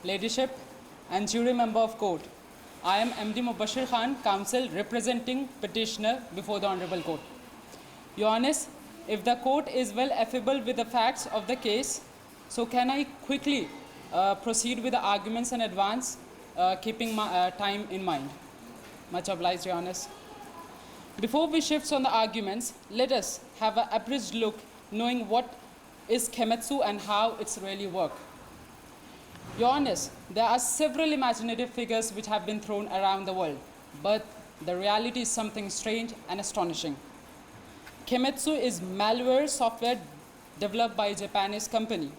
Ladyship, and jury member of court. I am MD Mubashir Khan, counsel representing petitioner before the Honorable Court. Your Honors, if the court is well affable with the facts of the case, so can I quickly proceed with the arguments in advance, keeping my time in mind. Much obliged, Your Honors. Before we shift on the arguments, let us have an abridged look knowing what is Kemetsu and how it's really work. Your Honors, there are several imaginative figures which have been thrown around the world, but the reality is something strange and astonishing. Kemetsu is malware software developed by a Japanese company.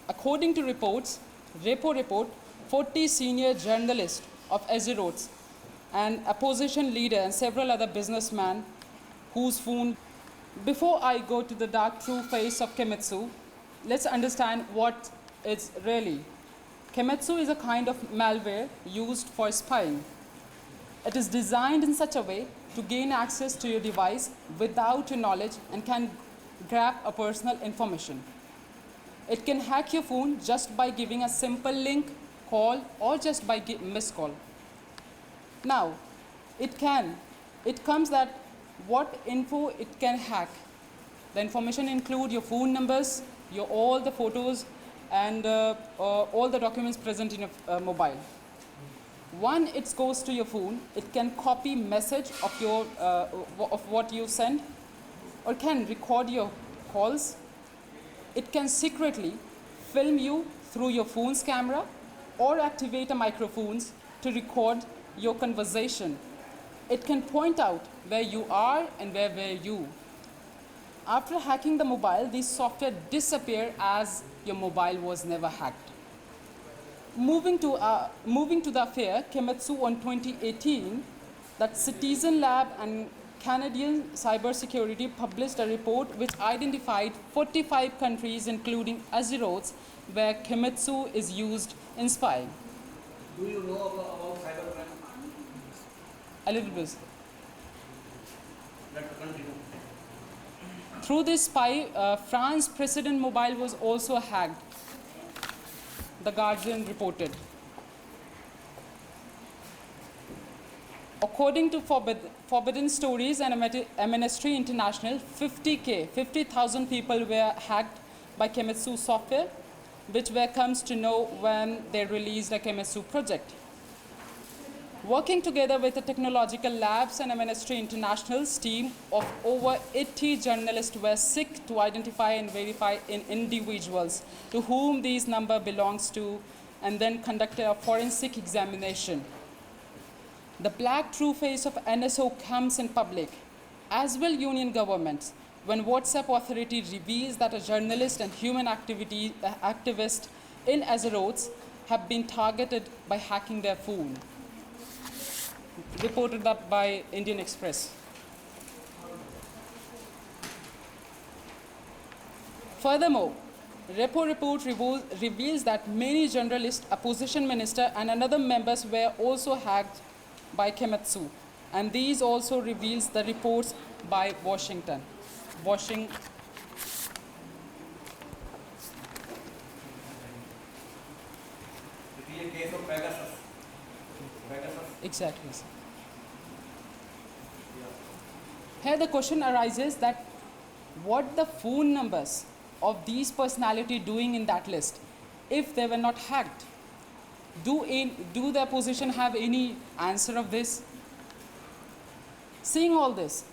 According to reports, Repo report, 40 senior journalists of Azeroth and opposition leader and several other businessmen whose phone. Before I go to the dark true face of Kemetsu, let's understand what it's really. Kemetsu is a kind of malware used for spying. It is designed in such a way to gain access to your device without your knowledge and can grab a personal information. It can hack your phone just by giving a simple link, call, or just by missed call. Now, it comes that what info it can hack. The information include your phone numbers, all the photos, and all the documents present in your mobile. One, it goes to your phone. It can copy message of your of what you send, or can record your calls. It can secretly film you through your phone's camera, or activate a microphones to record your conversation. It can point out where you are and where were you. After hacking the mobile, this software disappear as your mobile was never hacked. Moving to the affair, Kemetsu on 2018, that Citizen Lab and Canadian Cybersecurity published a report which identified 45 countries, including Azeroth, where Kemetsu is used in spying. Do you know about cybercrime? A little bit. Let continue. Through this spy, France's president mobile was also hacked, the Guardian reported. According to Forbidden Stories and Amnesty International, 50,000 people were hacked by Kemetsu software, which comes to know when they released a Kemetsu project. Working together with the technological labs and Amnesty International's team of over 80 journalists were seek to identify and verify individuals to whom these number belongs to, and then conducted a forensic examination. The black true face of NSO comes in public, as well union governments, when WhatsApp authority reveals that a journalist and human activist in Azeroth have been targeted by hacking their phone. Reported up by Indian Express. Furthermore, Repo report reveals that many journalists, opposition minister, and another members were also hacked by Kemetsu, and these also reveals the reports by Washington. It is a case of Pegasus. Exactly. Here the question arises that what the phone numbers of these personality doing in that list if they were not hacked? Do the opposition have any answer of this? Seeing all this,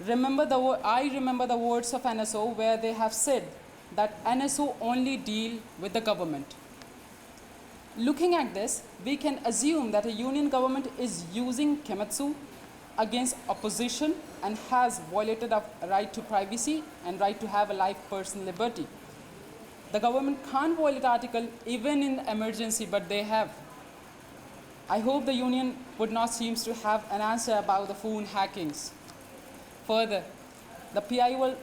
I remember the words of NSO where they have said that NSO only deal with the government. Looking at this, we can assume that a union government is using Kemetsu against opposition and has violated a right to privacy and right to have a life personal liberty. The government can't violate article even in emergency, but they have. I hope the union would not seem to have an answer about the phone hackings. Further, the PIL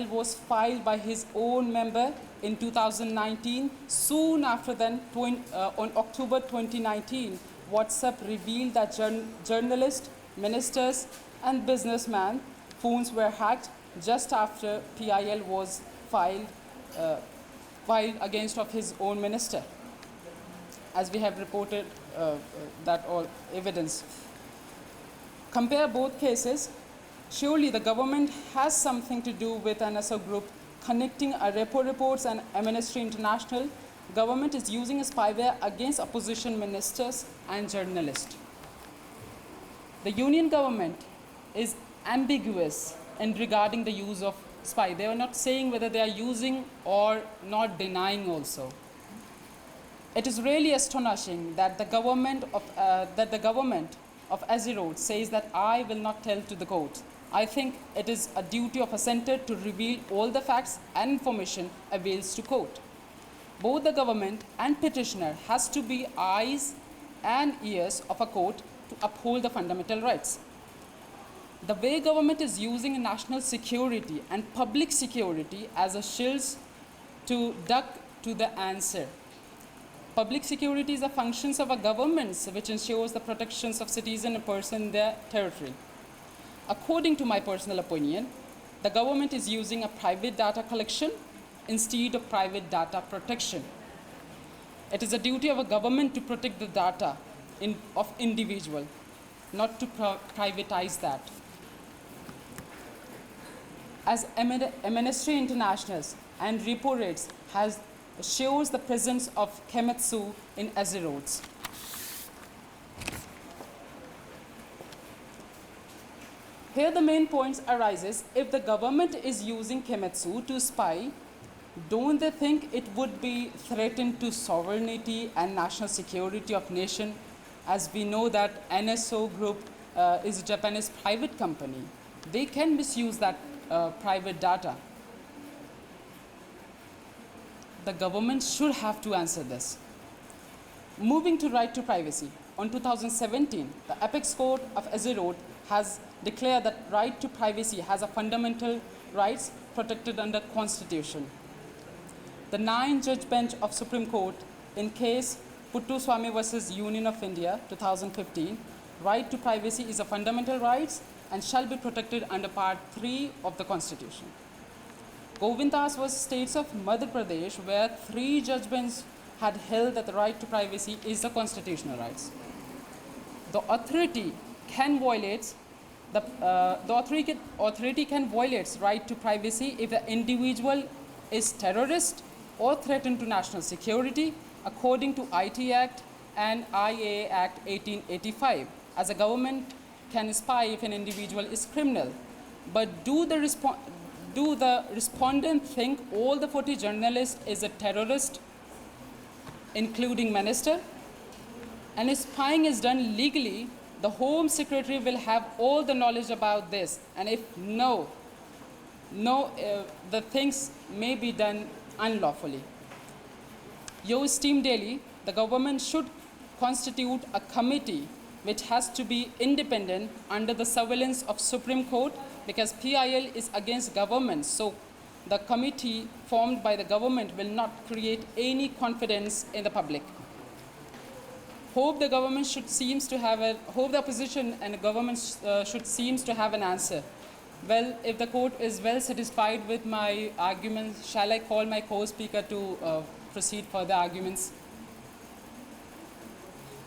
was filed by his own member in 2019. Soon after then, on October 2019, WhatsApp revealed that journalists, ministers, and businessmen phones were hacked just after PIL was filed against of his own minister. as we have reported that all evidence. Compare both cases. Surely the government has something to do with NSO group connecting a repo reports and Amnesty International. Government is using spyware against opposition ministers and journalists. The union government is ambiguous in regarding the use of spy. They are not saying whether they are using or not denying also. It is really astonishing that the government of Azerot says that I will not tell to the court. I think it is a duty of a center to reveal all the facts and information avails to court. Both the government and petitioner has to be eyes and ears of a court to uphold the fundamental rights. The way government is using national security and public security as a shield to duck to the answer. Public security is a function of a government which ensures the protections of citizens and persons in their territory. According to my personal opinion, the government is using a private data collection instead of private data protection. It is a duty of a government to protect the data of individual, not to privatize that. As Amnesty International and repo rates shows the presence of Kemetsu in Azeroths. Here the main points arises, if the government is using Kemetsu to spy, don't they think it would be threatened to sovereignty and national security of nation? As we know that NSO group is a Japanese private company. They can misuse that private data. The government should have to answer this. Moving to right to privacy. On 2017, the Apex Court of Azeroth has declared that right to privacy has a fundamental rights protected under Constitution. The 9-judge bench of Supreme Court in case Puttuswamy versus Union of India 2015, right to privacy is a fundamental right and shall be protected under Part 3 of the Constitution. Govindas was states of Madhya Pradesh where 3 judgments had held that the right to privacy is a constitutional right. The authority can violate right to privacy if the individual is terrorist or threatened to national security according to IT Act and IAA Act 1885. As a government can spy if an individual is criminal. But do the respondent think all the 40 journalists is a terrorist, including minister? And if spying is done legally, the Home Secretary will have all the knowledge about this. And if the things may be done unlawfully. Your esteemed daily, the government should constitute a committee which has to be independent under the surveillance of Supreme Court because PIL is against government. So the committee formed by the government will not create any confidence in the public. Hope the government hope the opposition and the government should seems to have an answer. Well, if the court is well satisfied with my arguments, shall I call my co-speaker to proceed further arguments?